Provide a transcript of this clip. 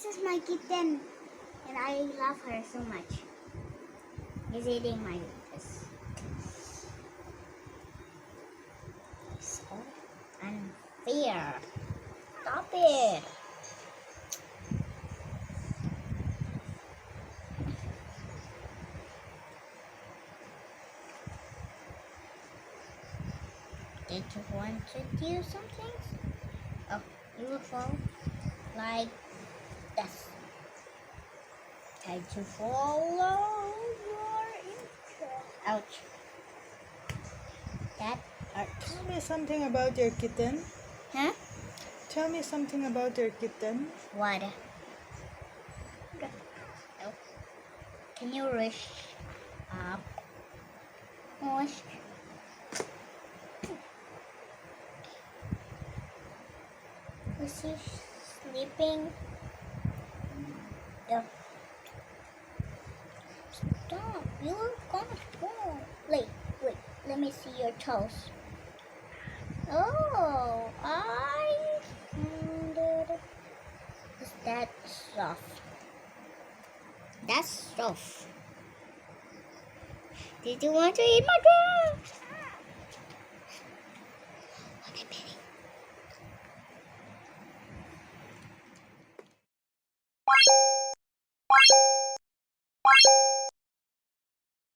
This is my kitten, and I love her so much. He's eating my this. So unfair. Stop it. Did you want to do something? Oh, you will fall like this. Try to follow your interest. Ouch. That hurts. Tell me something about your kitten. Huh? Tell me something about your kitten. What? Oh. Can you reach up? Push. Is he sleeping? Yeah. Stop! You're gonna fall. Wait. Let me see your toes. Oh, I found it. Is that soft? That's soft. Did you want to eat my dress?